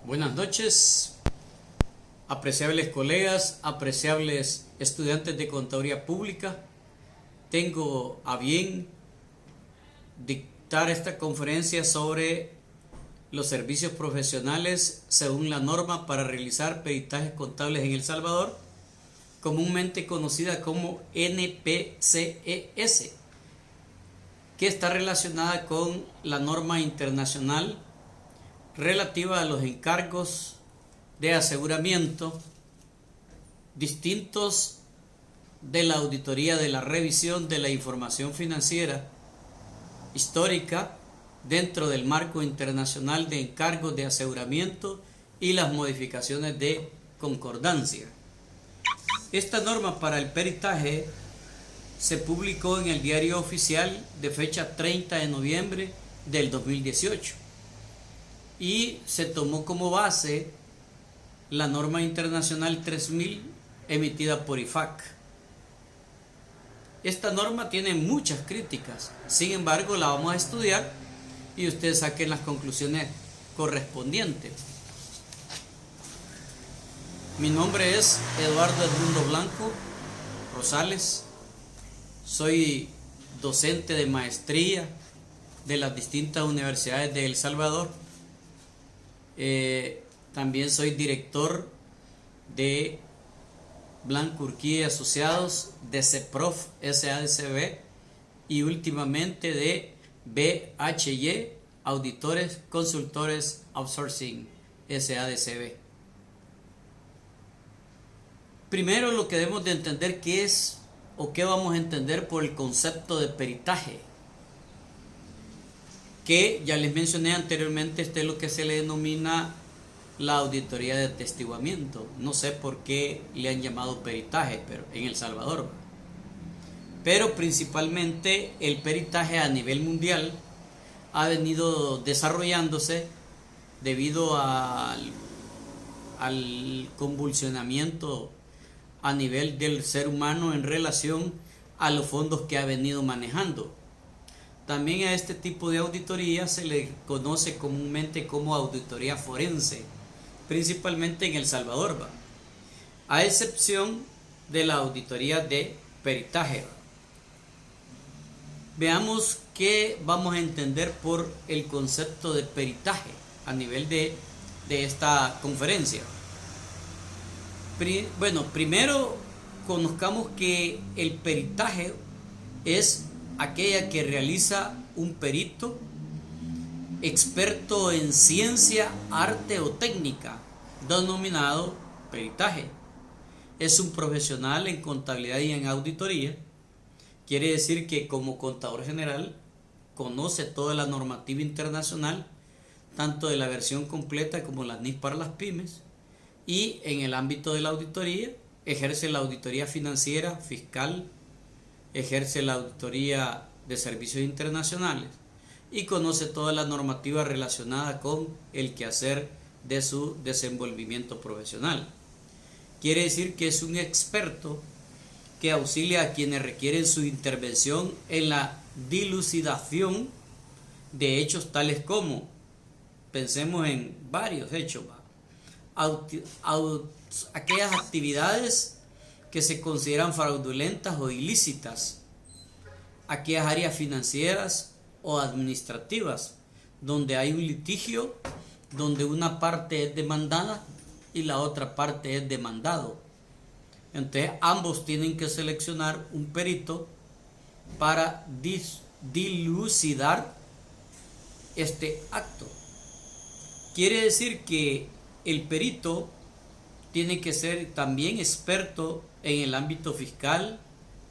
Buenas noches, apreciables colegas, apreciables estudiantes de Contaduría Pública. Tengo a bien dictar esta conferencia sobre los servicios profesionales según la norma para realizar peritajes contables en El Salvador, comúnmente conocida como NPCES, que está relacionada con la norma internacional relativa a los encargos de aseguramiento distintos de la auditoría de la revisión de la información financiera histórica dentro del marco internacional de encargos de aseguramiento y las modificaciones de concordancia. Esta norma para el peritaje se publicó en el Diario Oficial de fecha 30 de noviembre del 2018 y se tomó como base la norma internacional 3000 emitida por IFAC. Esta norma tiene muchas críticas, sin embargo la vamos a estudiar y ustedes saquen las conclusiones correspondientes. Mi nombre es Eduardo Edmundo Blanco Rosales, soy docente de maestría de las distintas universidades de El Salvador. También soy director de Blanco Urquía y Asociados, de CEPROF SADCB y últimamente de BHY Auditores Consultores Outsourcing SADCB. Primero, lo que debemos de entender qué es o qué vamos a entender por el concepto de peritaje, que ya les mencioné anteriormente, este es lo que se le denomina la auditoría de atestiguamiento. No sé por qué le han llamado peritaje, pero en El Salvador. Pero principalmente el peritaje a nivel mundial ha venido desarrollándose debido al convulsionamiento a nivel del ser humano en relación a los fondos que ha venido manejando. También a este tipo de auditoría se le conoce comúnmente como auditoría forense, principalmente en El Salvador, a excepción de la auditoría de peritaje. Veamos qué vamos a entender por el concepto de peritaje a nivel de esta conferencia. Bueno, primero conozcamos que el peritaje es aquella que realiza un perito experto en ciencia, arte o técnica, denominado peritaje. Es un profesional en contabilidad y en auditoría. Quiere decir que como contador general conoce toda la normativa internacional, tanto de la versión completa como las NIS para las pymes, y en el ámbito de la auditoría ejerce la auditoría financiera, fiscal, ejerce la auditoría de servicios internacionales y conoce toda la normativa relacionada con el quehacer de su desenvolvimiento profesional. Quiere decir que es un experto que auxilia a quienes requieren su intervención en la dilucidación de hechos tales como, pensemos en varios hechos, aquellas actividades que se consideran fraudulentas o ilícitas, aquellas áreas financieras o administrativas donde hay un litigio, donde una parte es demandada y la otra parte es demandado. Entonces ambos tienen que seleccionar un perito para dilucidar este acto. Quiere decir que el perito tiene que ser también experto en el ámbito fiscal,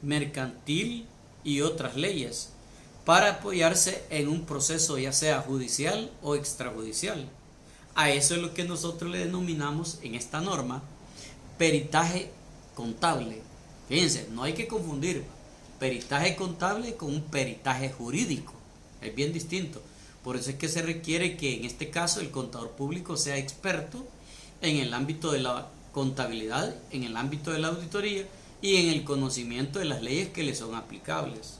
mercantil y otras leyes, para apoyarse en un proceso ya sea judicial o extrajudicial. A eso es lo que nosotros le denominamos en esta norma peritaje contable. Fíjense, no hay que confundir peritaje contable con un peritaje jurídico, es bien distinto. Por eso es que se requiere que en este caso el contador público sea experto en el ámbito de la contabilidad, en el ámbito de la auditoría y en el conocimiento de las leyes que le son aplicables.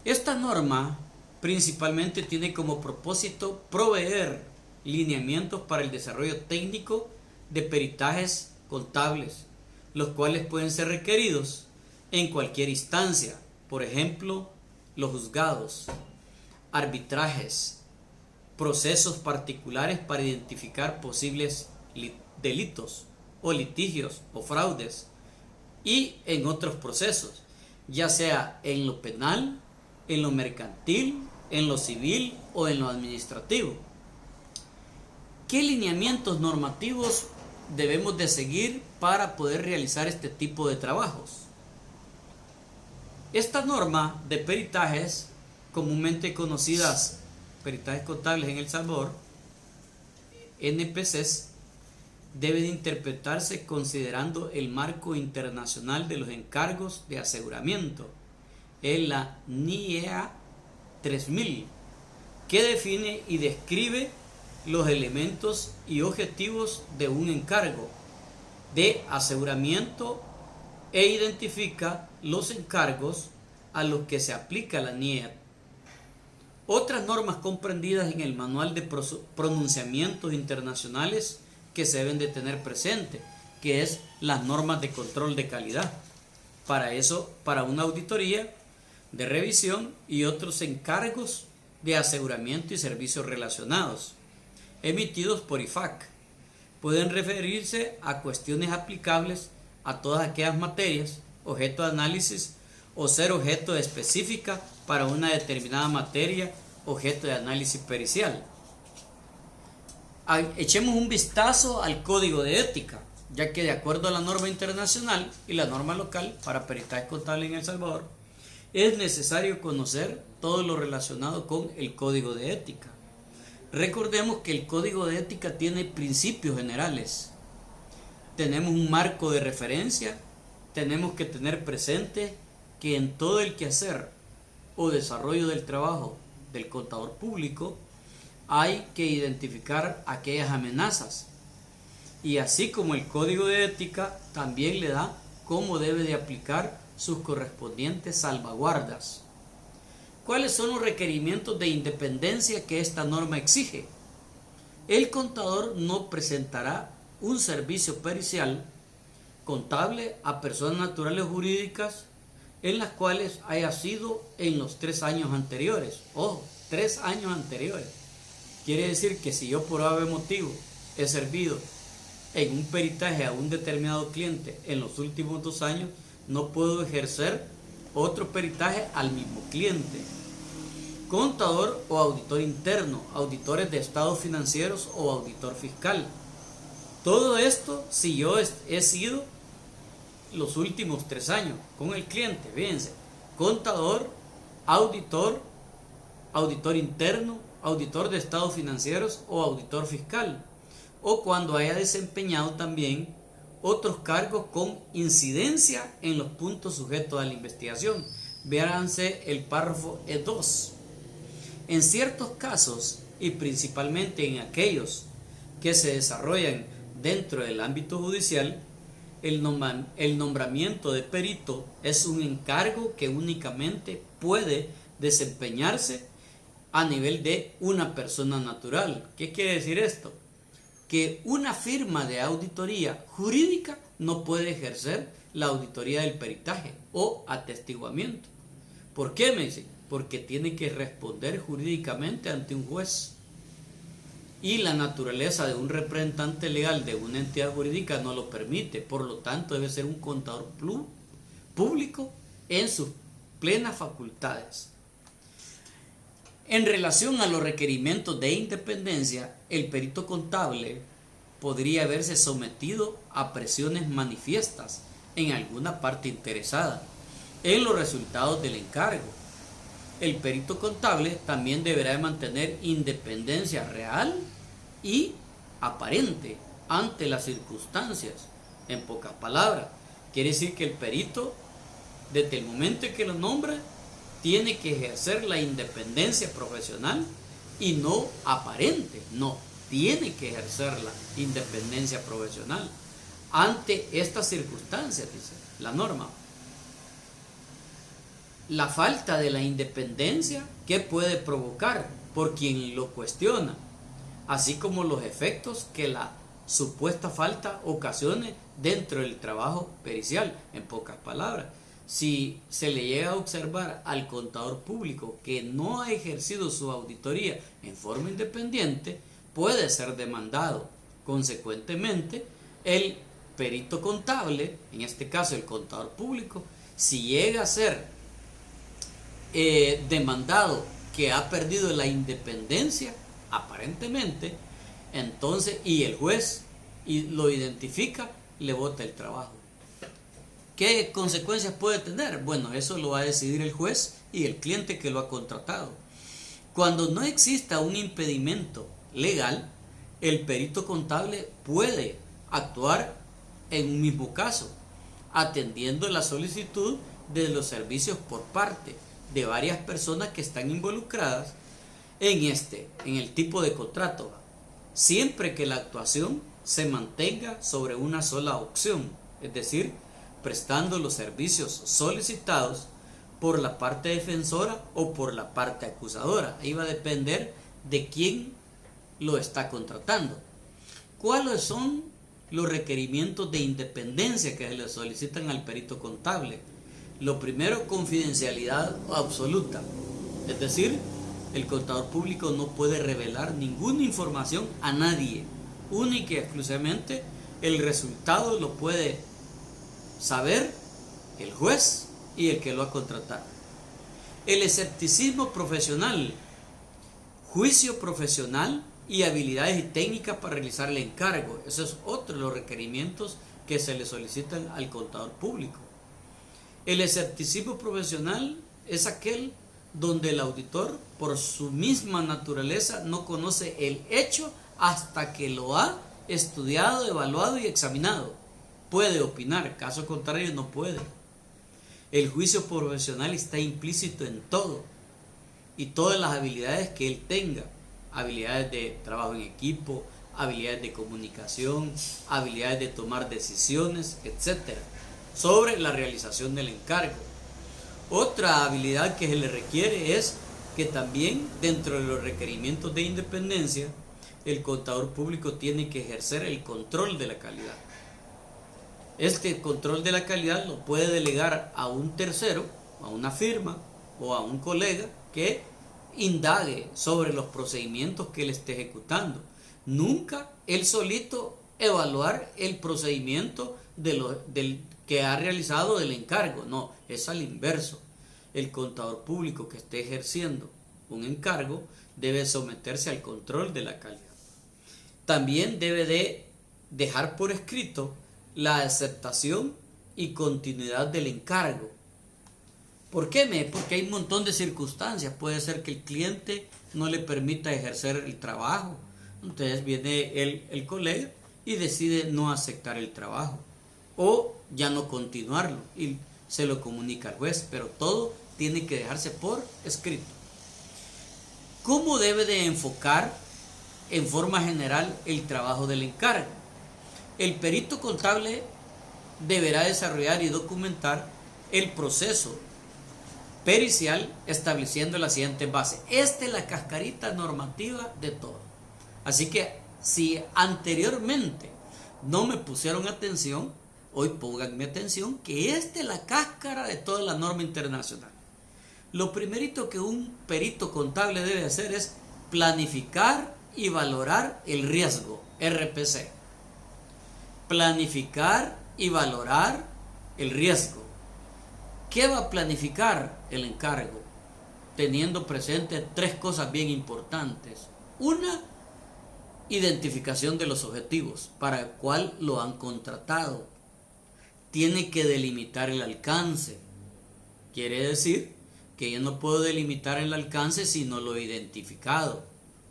Esta norma principalmente tiene como propósito proveer lineamientos para el desarrollo técnico de peritajes contables, los cuales pueden ser requeridos en cualquier instancia, por ejemplo, los juzgados, arbitrajes, procesos particulares para identificar posibles delitos o litigios o fraudes, y en otros procesos, ya sea en lo penal, en lo mercantil, en lo civil o en lo administrativo. ¿Qué lineamientos normativos debemos de seguir para poder realizar este tipo de trabajos? Esta norma de peritajes, comúnmente conocidas peritajes contables en El Salvador, NPCs, debe de interpretarse considerando el marco internacional de los encargos de aseguramiento, en la NIEA 3000, que define y describe los elementos y objetivos de un encargo de aseguramiento e identifica los encargos a los que se aplica la NIEA. Otras normas comprendidas en el Manual de Pronunciamientos Internacionales que se deben de tener presente, que es las normas de control de calidad. Para eso, para una auditoría de revisión y otros encargos de aseguramiento y servicios relacionados, emitidos por IFAC, pueden referirse a cuestiones aplicables a todas aquellas materias, objeto de análisis o ser objeto específica para una determinada materia, objeto de análisis pericial. Echemos un vistazo al Código de Ética, ya que de acuerdo a la norma internacional y la norma local para peritaje contable en El Salvador, es necesario conocer todo lo relacionado con el Código de Ética. Recordemos que el Código de Ética tiene principios generales. Tenemos un marco de referencia, tenemos que tener presente que en todo el quehacer o desarrollo del trabajo del contador público hay que identificar aquellas amenazas, y así como el Código de Ética también le da cómo debe de aplicar sus correspondientes salvaguardas. ¿Cuáles son los requerimientos de independencia que esta norma exige? El contador no presentará un servicio pericial contable a personas naturales o jurídicas en las cuales haya sido en los 3 años anteriores. Ojo, 3 años anteriores. Quiere decir que si yo por algún motivo he servido en un peritaje a un determinado cliente en los últimos 2 años, no puedo ejercer otro peritaje al mismo cliente. Contador o auditor interno, auditores de estados financieros o auditor fiscal. Todo esto si yo he sido los últimos 3 años con el cliente. Fíjense, contador, auditor, auditor interno, auditor de estados financieros o auditor fiscal, o cuando haya desempeñado también otros cargos con incidencia en los puntos sujetos a la investigación. Véanse el párrafo E2. En ciertos casos, y principalmente en aquellos que se desarrollan dentro del ámbito judicial, el nombramiento de perito es un encargo que únicamente puede desempeñarse a nivel de una persona natural. ¿Qué quiere decir esto? Que una firma de auditoría jurídica no puede ejercer la auditoría del peritaje o atestiguamiento. ¿Por qué, me dicen? Porque tiene que responder jurídicamente ante un juez. Y la naturaleza de un representante legal de una entidad jurídica no lo permite. Por lo tanto, debe ser un contador público en sus plenas facultades. En relación a los requerimientos de independencia, el perito contable podría verse sometido a presiones manifiestas en alguna parte interesada en los resultados del encargo. El perito contable también deberá de mantener independencia real y aparente ante las circunstancias. En pocas palabras, quiere decir que el perito, desde el momento en que lo nombra, tiene que ejercer la independencia profesional y no aparente, no, tiene que ejercer la independencia profesional ante estas circunstancias, dice la norma. La falta de la independencia, ¿qué puede provocar por quien lo cuestiona? así como los efectos que la supuesta falta ocasione dentro del trabajo pericial. En pocas palabras, si se le llega a observar al contador público que no ha ejercido su auditoría en forma independiente, puede ser demandado. Consecuentemente, el perito contable, en este caso el contador público, si llega a ser demandado que ha perdido la independencia, aparentemente, entonces, y el juez lo identifica, le bota el trabajo. ¿Qué consecuencias puede tener? Bueno, eso lo va a decidir el juez y el cliente que lo ha contratado. Cuando no exista un impedimento legal, el perito contable puede actuar en un mismo caso, atendiendo la solicitud de los servicios por parte de varias personas que están involucradas en el tipo de contrato, siempre que la actuación se mantenga sobre una sola opción, es decir, prestando los servicios solicitados por la parte defensora o por la parte acusadora. Ahí va a depender de quién lo está contratando. ¿Cuáles son los requerimientos de independencia que se le solicitan al perito contable? Lo primero, confidencialidad absoluta, es decir, el contador público no puede revelar ninguna información a nadie, única y exclusivamente el resultado lo puede saber el juez y el que lo ha contratado. El escepticismo profesional, juicio profesional y habilidades y técnicas para realizar el encargo. Eso es otro de los requerimientos que se le solicitan al contador público. El escepticismo profesional es aquel donde el auditor, por su misma naturaleza, no conoce el hecho hasta que lo ha estudiado, evaluado y examinado. Puede opinar, caso contrario no puede. El juicio profesional está implícito en todo y todas las habilidades que él tenga, habilidades de trabajo en equipo, habilidades de comunicación, habilidades de tomar decisiones, etc., sobre la realización del encargo. Otra habilidad que se le requiere es que también dentro de los requerimientos de independencia, el contador público tiene que ejercer el control de la calidad. Este control de la calidad lo puede delegar a un tercero, a una firma o a un colega que indague sobre los procedimientos que él esté ejecutando. Nunca él solito evaluar el procedimiento del que ha realizado el encargo. No, es al inverso. El contador público que esté ejerciendo un encargo debe someterse al control de la calidad. También debe de dejar por escrito la aceptación y continuidad del encargo. ¿Por qué? Porque hay un montón de circunstancias. Puede ser que el cliente no le permita ejercer el trabajo. Entonces viene el colega y decide no aceptar el trabajo o ya no continuarlo y se lo comunica al juez, pero todo tiene que dejarse por escrito. ¿Cómo debe de enfocar en forma general el trabajo del encargo? El perito contable deberá desarrollar y documentar el proceso pericial estableciendo la siguiente base. Esta es la cascarita normativa de todo. Así que si anteriormente no me pusieron atención, hoy pónganme atención que esta es la cáscara de toda la norma internacional. Lo primerito que un perito contable debe hacer es planificar y valorar el riesgo, RPC. Planificar y valorar el riesgo. ¿Qué va a planificar el encargo? Teniendo presente tres cosas bien importantes. Una, identificación de los objetivos para el cual lo han contratado. Tiene que delimitar el alcance. Quiere decir que yo no puedo delimitar el alcance si no lo he identificado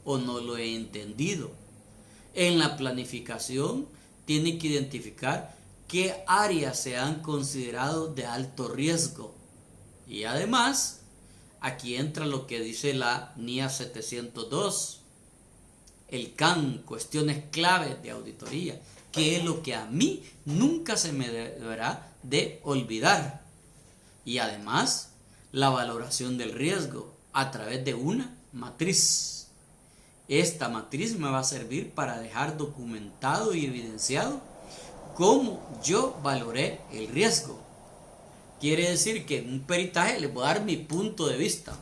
o no lo he entendido. En la planificación tiene que identificar qué áreas se han considerado de alto riesgo. Y además, aquí entra lo que dice la NIA 702, el CAN, cuestiones claves de auditoría, que es lo que a mí nunca se me deberá de olvidar. Y además, la valoración del riesgo a través de una matriz. Esta matriz me va a servir para dejar documentado y evidenciado cómo yo valoré el riesgo. Quiere decir que en un peritaje les voy a dar mi punto de vista.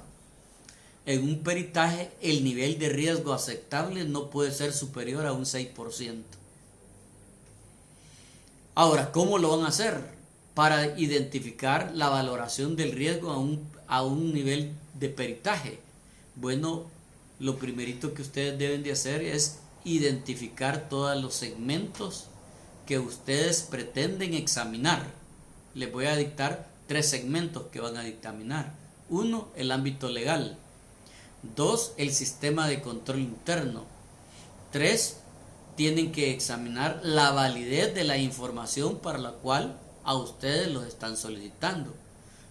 En un peritaje el nivel de riesgo aceptable no puede ser superior a un 6%. Ahora, ¿cómo lo van a hacer? Para identificar la valoración del riesgo a un nivel de peritaje. Bueno, lo primerito que ustedes deben de hacer es identificar todos los segmentos que ustedes pretenden examinar. Les voy a dictar 3 segmentos que van a dictaminar. 1, el ámbito legal. 2, el sistema de control interno. 3, tienen que examinar la validez de la información para la cual a ustedes los están solicitando.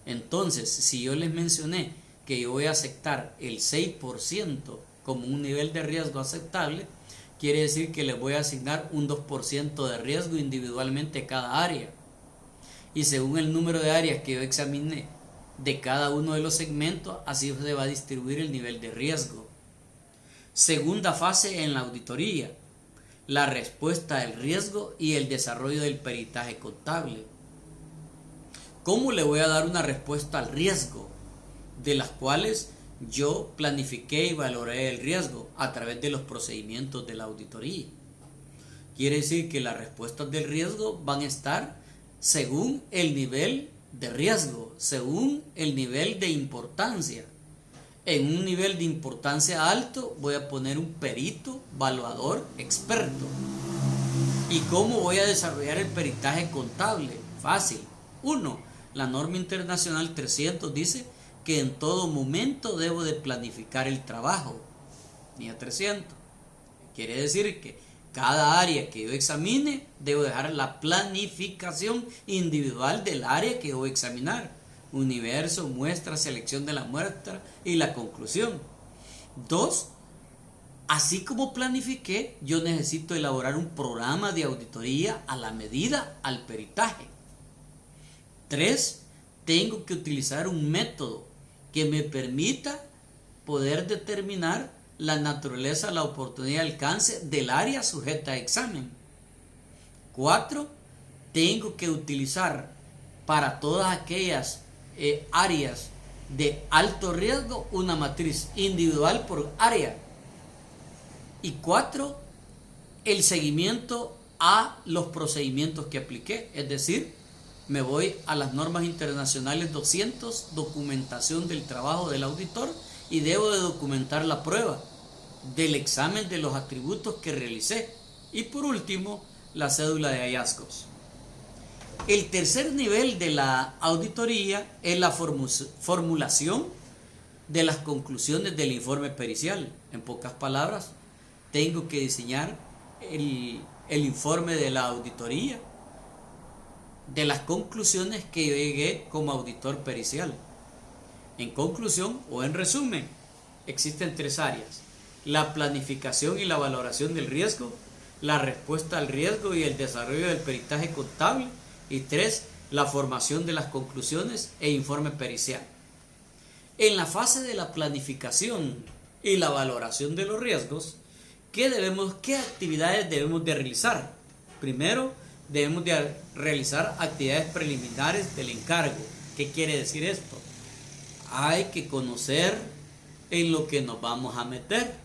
Entonces, si yo les mencioné que yo voy a aceptar el 6% como un nivel de riesgo aceptable, quiere decir que les voy a asignar un 2% de riesgo individualmente a cada área. Y según el número de áreas que yo examiné de cada uno de los segmentos, así se va a distribuir el nivel de riesgo. Segunda fase en la auditoría: la respuesta del riesgo y el desarrollo del peritaje contable. ¿Cómo le voy a dar una respuesta al riesgo? De las cuales yo planifiqué y valoré el riesgo a través de los procedimientos de la auditoría. Quiere decir que las respuestas del riesgo van a estar según el nivel de riesgo, según el nivel de importancia. En un nivel de importancia alto voy a poner un perito, evaluador, experto. ¿Y cómo voy a desarrollar el peritaje contable? Fácil. 1. La norma internacional 300 dice que en todo momento debo de planificar el trabajo. NIA 300. Quiere decir que cada área que yo examine, debo dejar la planificación individual del área que yo voy a examinar. Universo, muestra, selección de la muestra y la conclusión. 2. Así como planifiqué, yo necesito elaborar un programa de auditoría a la medida al peritaje. 3. Tengo que utilizar un método que me permita poder determinar la naturaleza, la oportunidad y alcance del área sujeta a examen. 4. Tengo que utilizar para todas aquellas áreas de alto riesgo una matriz individual por área. Y 4. El seguimiento a los procedimientos que apliqué, es decir, me voy a las normas internacionales 200, documentación del trabajo del auditor, y debo de documentar la prueba del examen de los atributos que realicé. Y por último, la cédula de hallazgos. El tercer nivel de la auditoría es la formulación de las conclusiones del informe pericial. En pocas palabras, tengo que diseñar el informe de la auditoría, de las conclusiones que yo llegué como auditor pericial. En conclusión o en resumen, existen 3 áreas: la planificación y la valoración del riesgo, la respuesta al riesgo y el desarrollo del peritaje contable, y 3, la formación de las conclusiones e informe pericial. En la fase de la planificación y la valoración de los riesgos, ¿qué actividades debemos de realizar? Primero, debemos de realizar actividades preliminares del encargo. ¿Qué quiere decir esto? Hay que conocer en lo que nos vamos a meter.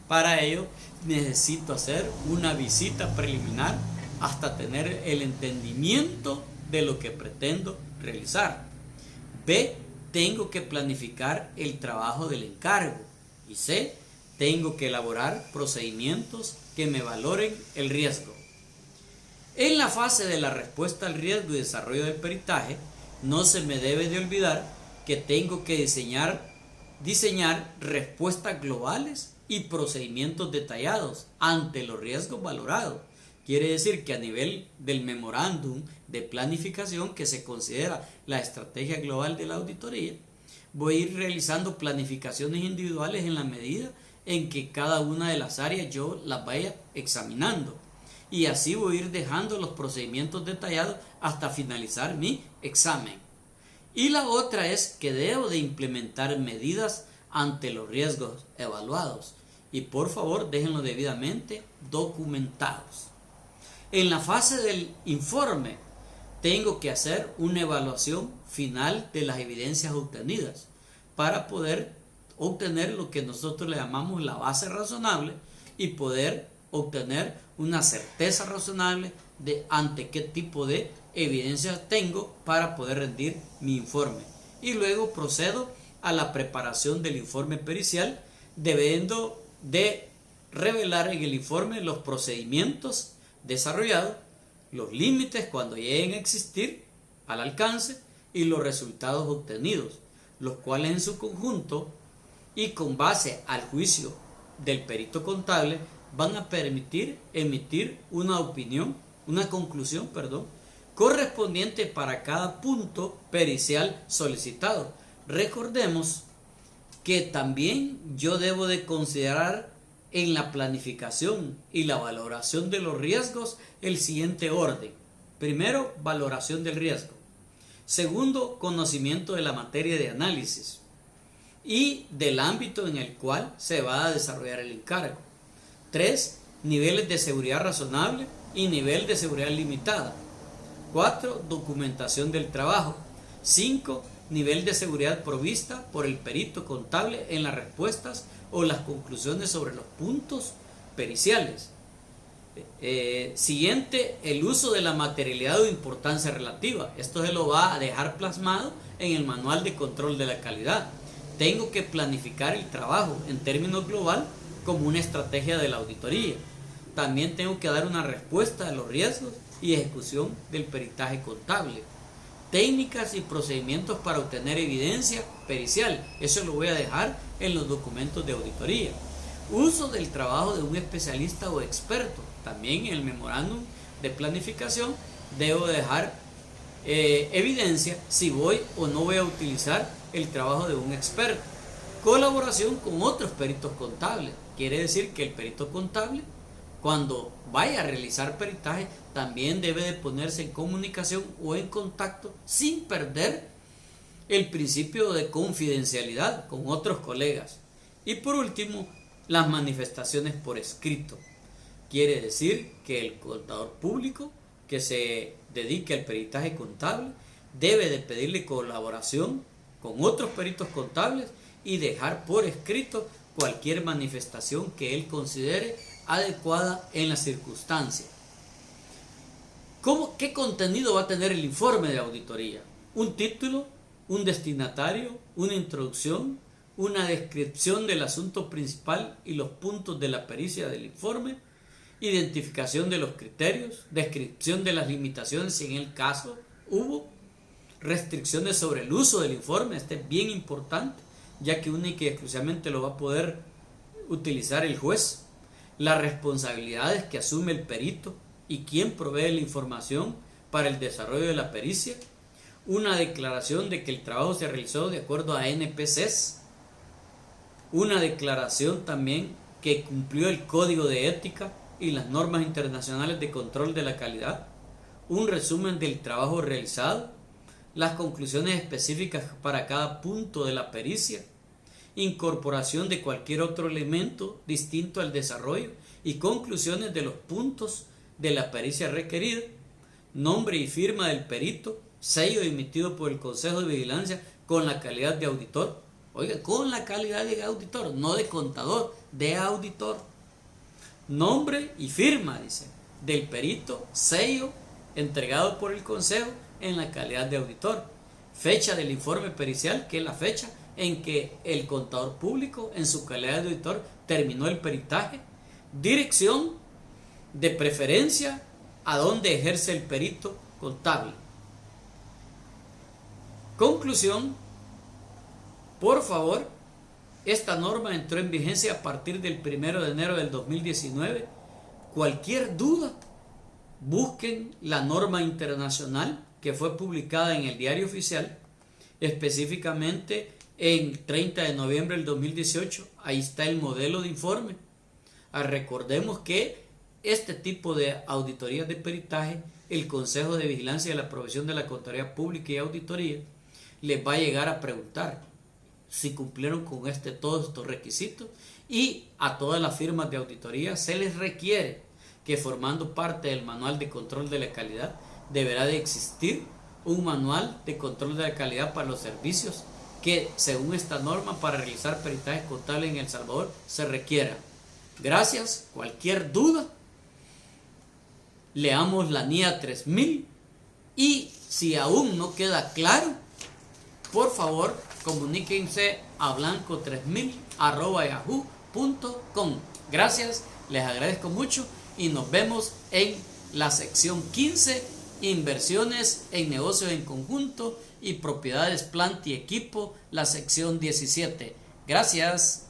Para ello necesito hacer una visita preliminar hasta tener el entendimiento de lo que pretendo realizar. B. Tengo que planificar el trabajo del encargo. Y C. Tengo que elaborar procedimientos que me valoren el riesgo. En la fase de la respuesta al riesgo y desarrollo del peritaje, no se me debe de olvidar que tengo que diseñar respuestas globales y procedimientos detallados ante los riesgos valorados. Quiere decir que a nivel del memorándum de planificación, que se considera la estrategia global de la auditoría, voy a ir realizando planificaciones individuales en la medida en que cada una de las áreas yo las vaya examinando. Y así voy a ir dejando los procedimientos detallados hasta finalizar mi examen. Y la otra es que debo de implementar medidas ante los riesgos evaluados. y por favor déjenlo debidamente documentados. En la fase del informe tengo que hacer una evaluación final de las evidencias obtenidas para poder obtener lo que nosotros le llamamos la base razonable y poder obtener una certeza razonable de ante qué tipo de evidencias tengo para poder rendir mi informe. Y luego procedo a la preparación del informe pericial, debiendo de revelar en el informe los procedimientos desarrollados, los límites cuando lleguen a existir al alcance y los resultados obtenidos, los cuales en su conjunto y con base al juicio del perito contable van a permitir emitir una conclusión, correspondiente para cada punto pericial solicitado. Recordemos que también yo debo de considerar en la planificación y la valoración de los riesgos el siguiente orden. Primero, valoración del riesgo. Segundo, conocimiento de la materia de análisis y del ámbito en el cual se va a desarrollar el encargo. 3. Niveles de seguridad razonable y nivel de seguridad limitada. 4. Documentación del trabajo. 5. Nivel de seguridad provista por el perito contable en las respuestas o las conclusiones sobre los puntos periciales. Siguiente, el uso de la materialidad o importancia relativa. Esto se lo va a dejar plasmado en el manual de control de la calidad. Tengo que planificar el trabajo en términos global como una estrategia de la auditoría. También tengo que dar una respuesta a los riesgos y ejecución del peritaje contable. Técnicas y procedimientos para obtener evidencia pericial. Eso lo voy a dejar en los documentos de auditoría. Uso del trabajo de un especialista o experto. También en el memorándum de planificación debo dejar evidencia si voy o no voy a utilizar el trabajo de un experto. Colaboración con otros peritos contables. Quiere decir que el perito contable, cuando vaya a realizar peritaje, también debe de ponerse en comunicación o en contacto sin perder el principio de confidencialidad con otros colegas. Y por último, las manifestaciones por escrito. Quiere decir que el contador público que se dedique al peritaje contable debe de pedirle colaboración con otros peritos contables y dejar por escrito cualquier manifestación que él considere adecuada en la circunstancia. ¿Qué contenido va a tener el informe de auditoría? Un título, un destinatario, una introducción, una descripción del asunto principal y los puntos de la pericia del informe, identificación de los criterios, descripción de las limitaciones si en el caso hubo, restricciones sobre el uso del informe. Este es bien importante, ya que única y exclusivamente lo va a poder utilizar el juez, las responsabilidades que asume el perito y quién provee la información para el desarrollo de la pericia, una declaración de que el trabajo se realizó de acuerdo a NPCs, una declaración también que cumplió el código de ética y las normas internacionales de control de la calidad, un resumen del trabajo realizado, las conclusiones específicas para cada punto de la pericia, incorporación de cualquier otro elemento distinto al desarrollo y conclusiones de los puntos de la pericia requerida, nombre y firma del perito, sello emitido por el Consejo de Vigilancia con la calidad de auditor. Oiga, con la calidad de auditor, no de contador, de auditor. Nombre y firma, dice, del perito, sello entregado por el Consejo en la calidad de auditor. Fecha del informe pericial, que es la fecha en que el contador público, en su calidad de auditor, terminó el peritaje. Dirección de preferencia a donde ejerce el perito contable. Conclusión. Por favor, esta norma entró en vigencia a partir del 1 de enero del 2019. Cualquier duda, busquen la norma internacional que fue publicada en el Diario Oficial, específicamente en 30 de noviembre del 2018. Ahí está el modelo de informe. Recordemos que este tipo de auditorías de peritaje, el Consejo de Vigilancia y la Provisión de la Contraloría Pública y Auditoría les va a llegar a preguntar si cumplieron con todos estos requisitos Y a todas las firmas de auditoría se les requiere que, formando parte del manual de control de la calidad, deberá de existir un manual de control de la calidad para los servicios que, según esta norma, para realizar peritaje contable en El Salvador se requiera. Gracias. Cualquier duda, leamos la NIA 3000, y si aún no queda claro, por favor comuníquense a blanco3000@yahoo.com. Gracias, les agradezco mucho y nos vemos en la sección 15, inversiones en negocios en conjunto y propiedades, planta y equipo, la sección 17. Gracias.